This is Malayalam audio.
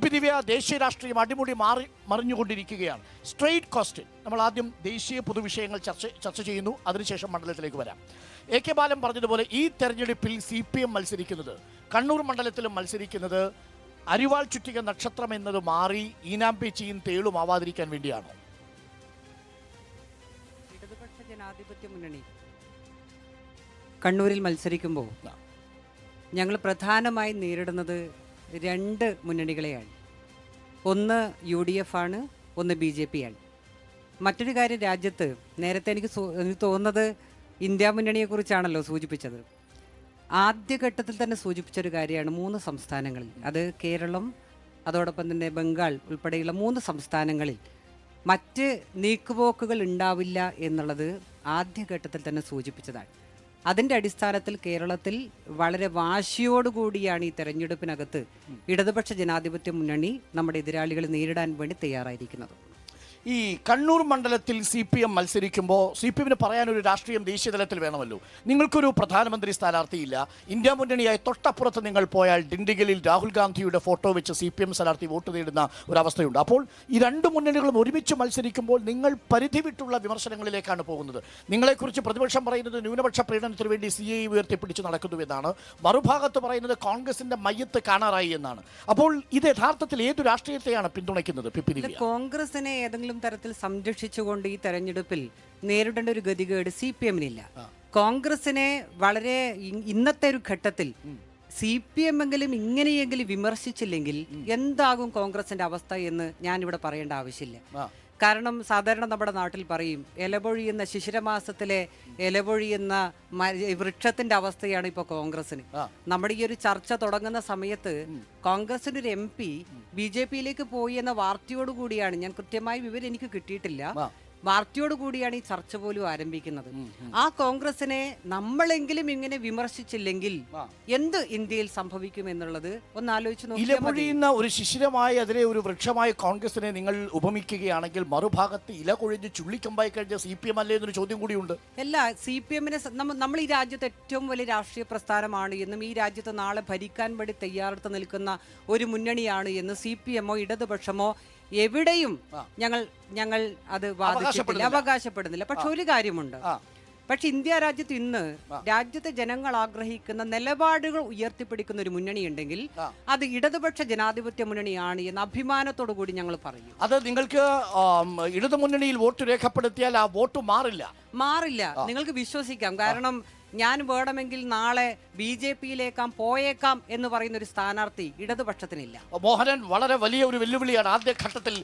പി ദിവ്യ, ദേശീയ രാഷ്ട്രീയം അടിമുടി മറിഞ്ഞുകൊണ്ടിരിക്കുകയാണ്. Straight question. നമ്മൾ ആദ്യം ദേശീയ പൊതുവിഷയങ്ങൾ ചർച്ച ചെയ്യുന്നു, അതിനുശേഷം മണ്ഡലത്തിലേക്ക് വരാം. എ കെ ബാലൻ പറഞ്ഞതുപോലെ ഈ തെരഞ്ഞെടുപ്പിൽ CPM മത്സരിക്കുന്നത്, കണ്ണൂർ മണ്ഡലത്തിലും മത്സരിക്കുന്നത് അരിവാൾ ചുറ്റിക നക്ഷത്രം എന്നത് മാറി ഈനാമ്പേച്ചിയും തേളും ആവാതിരിക്കാൻ വേണ്ടിയാണോ? ഇടതുപക്ഷ ജനാധിപത്യ മുന്നണി കണ്ണൂരിൽ മത്സരിക്കുമ്പോൾ ഞങ്ങൾ പ്രധാനമായി നേരിടുന്നത് രണ്ട് മുന്നണികളെയാണ്. ഒന്ന് UDF ആണ്, ഒന്ന് BJP ആണ്. മറ്റൊരു കാര്യം, രാജ്യത്ത് നേരത്തെ എനിക്ക് തോന്നുന്നത് ഇന്ത്യ മുന്നണിയെക്കുറിച്ചാണല്ലോ സൂചിപ്പിച്ചത്. ആദ്യഘട്ടത്തിൽ തന്നെ സൂചിപ്പിച്ചൊരു കാര്യമാണ് 3 സംസ്ഥാനങ്ങളിൽ, അത് കേരളം, അതോടൊപ്പം തന്നെ ബംഗാൾ ഉൾപ്പെടെയുള്ള 3 സംസ്ഥാനങ്ങളിൽ മറ്റ് നീക്കുപോക്കുകൾ ഉണ്ടാവില്ല എന്നുള്ളത് ആദ്യഘട്ടത്തിൽ തന്നെ സൂചിപ്പിച്ചതാണ്. അതിൻ്റെ അടിസ്ഥാനത്തിൽ കേരളത്തിൽ വളരെ വാശിയോടുകൂടിയാണ് ഈ തെരഞ്ഞെടുപ്പിനകത്ത് ഇടതുപക്ഷ ജനാധിപത്യ മുന്നണി നമ്മുടെ എതിരാളികളെ നേരിടാൻ വേണ്ടി തയ്യാറായിരിക്കുന്നത്. ഈ കണ്ണൂർ മണ്ഡലത്തിൽ CPM മത്സരിക്കുമ്പോൾ CPMന് പറയാനൊരു രാഷ്ട്രീയം ദേശീയ തലത്തിൽ വേണമല്ലോ. നിങ്ങൾക്കൊരു പ്രധാനമന്ത്രി സ്ഥാനാർത്ഥിയില്ല. ഇന്ത്യ മുന്നണിയായി തൊട്ടപ്പുറത്ത് നിങ്ങൾ പോയാൽ ഡിണ്ടിഗലിൽ രാഹുൽ ഗാന്ധിയുടെ ഫോട്ടോ വെച്ച് CPM സ്ഥാനാർത്ഥി വോട്ട് നേടുന്ന ഒരവസ്ഥയുണ്ട്. അപ്പോൾ ഈ രണ്ട് മുന്നണികളും ഒരുമിച്ച് മത്സരിക്കുമ്പോൾ നിങ്ങൾ പരിധി വിട്ടുള്ള വിമർശനങ്ങളിലേക്കാണ് പോകുന്നത്. നിങ്ങളെക്കുറിച്ച് പ്രതിപക്ഷം പറയുന്നത് ന്യൂനപക്ഷ പ്രീണനത്തിന് വേണ്ടി CAA ഉയർത്തിപ്പിടിച്ച് നടക്കുന്നുവെന്നാണ്, മറുഭാഗത്ത് പറയുന്നത് കോൺഗ്രസിന്റെ മയ്യത്ത് കാണാറായി എന്നാണ്. അപ്പോൾ ഇത് യഥാർത്ഥത്തിൽ ഏതു രാഷ്ട്രീയത്തെയാണ് പിന്തുണയ്ക്കുന്നത്? കോൺഗ്രസിനെ ഏതെങ്കിലും തരത്തിൽ സംരക്ഷിച്ചുകൊണ്ട് ഈ തെരഞ്ഞെടുപ്പിൽ നേരിടേണ്ട ഒരു ഗതികേട് CPMനില്ല. കോൺഗ്രസിനെ വളരെ ഇന്നത്തെ ഒരു ഘട്ടത്തിൽ CPM എങ്കിലും ഇങ്ങനെയെങ്കിലും വിമർശിച്ചില്ലെങ്കിൽ എന്താകും കോൺഗ്രസിന്റെ അവസ്ഥ എന്ന് ഞാനിവിടെ പറയേണ്ട ആവശ്യമില്ല. കാരണം സാധാരണ നമ്മുടെ നാട്ടിൽ പറയും, ഇലപൊഴിയുന്ന ശിശിരമാസത്തിലെ ഇലപൊഴിയുന്ന വൃക്ഷത്തിന്റെ അവസ്ഥയാണ് ഇപ്പോൾ കോൺഗ്രസിന്. നമ്മുടെ ഈ ഒരു ചർച്ച തുടങ്ങുന്ന സമയത്ത് കോൺഗ്രസിന്റെ ഒരു MP BJPയിലേക്ക് പോയി എന്ന വാർത്തയോടുകൂടിയാണ്, ഞാൻ കൃത്യമായി വിവരം എനിക്ക് കിട്ടിയിട്ടില്ല, വാർത്തയോടുകൂടിയാണ് ഈ ചർച്ച പോലും ആരംഭിക്കുന്നത്. ആ കോൺഗ്രസിനെ നമ്മളെങ്കിലും ഇങ്ങനെ വിമർശിച്ചില്ലെങ്കിൽ എന്ത് ഇന്ത്യയിൽ സംഭവിക്കും എന്നുള്ളത് ഒന്ന് ആലോചിച്ച് നോക്കിയാൽ, ഒരു ശിശിരമായ അതിലെ ഒരു വൃക്ഷമായ കോൺഗ്രസിനെ നിങ്ങൾ ഉപമിക്കുകയാണെങ്കിൽ മറുഭാഗത്ത് ഇല കൊഴിഞ്ഞ് ചുള്ളിക്കമ്പായി കഴിഞ്ഞ CPM അല്ലേ എന്നൊരു ചോദ്യം കൂടിയുണ്ട്. അല്ല, CPMനെ നമ്മൾ ഈ രാജ്യത്ത് ഏറ്റവും വലിയ രാഷ്ട്രീയ പ്രസ്ഥാനമാണ് എന്നും ഈ രാജ്യത്ത് നാളെ ഭരിക്കാൻ വേണ്ടി തയ്യാറെടുത്ത് നിൽക്കുന്ന ഒരു മുന്നണിയാണ് എന്ന് CPMോ ഇടതുപക്ഷമോ എവിടെയും ഞങ്ങൾ അത് അവകാശപ്പെടുന്നില്ല. പക്ഷെ ഒരു കാര്യമുണ്ട്, പക്ഷെ ഇന്ത്യ രാജ്യത്ത് ഇന്ന് രാജ്യത്തെ ജനങ്ങൾ ആഗ്രഹിക്കുന്ന നിലപാടുകൾ ഉയർത്തിപ്പിടിക്കുന്ന ഒരു മുന്നണി ഉണ്ടെങ്കിൽ അത് ഇടതുപക്ഷ ജനാധിപത്യ മുന്നണിയാണ് എന്ന് അഭിമാനത്തോടു കൂടി ഞങ്ങൾ പറയും. അത് നിങ്ങൾക്ക് ഇടതു മുന്നണിയിൽ വോട്ട് രേഖപ്പെടുത്തിയാൽ ആ വോട്ട് മാറില്ല, നിങ്ങൾക്ക് വിശ്വസിക്കാം. കാരണം ഞാൻ വേണമെങ്കിൽ നാളെ BJPയിലേക്കാം പോയേക്കാം എന്ന് പറയുന്ന ഒരു സ്ഥാനാർത്ഥി ഇടതുപക്ഷത്തിനില്ല. മോഹനൻ, വളരെ വലിയ ഒരു വെല്ലുവിളിയാണ് ആദ്യഘട്ടത്തിൽ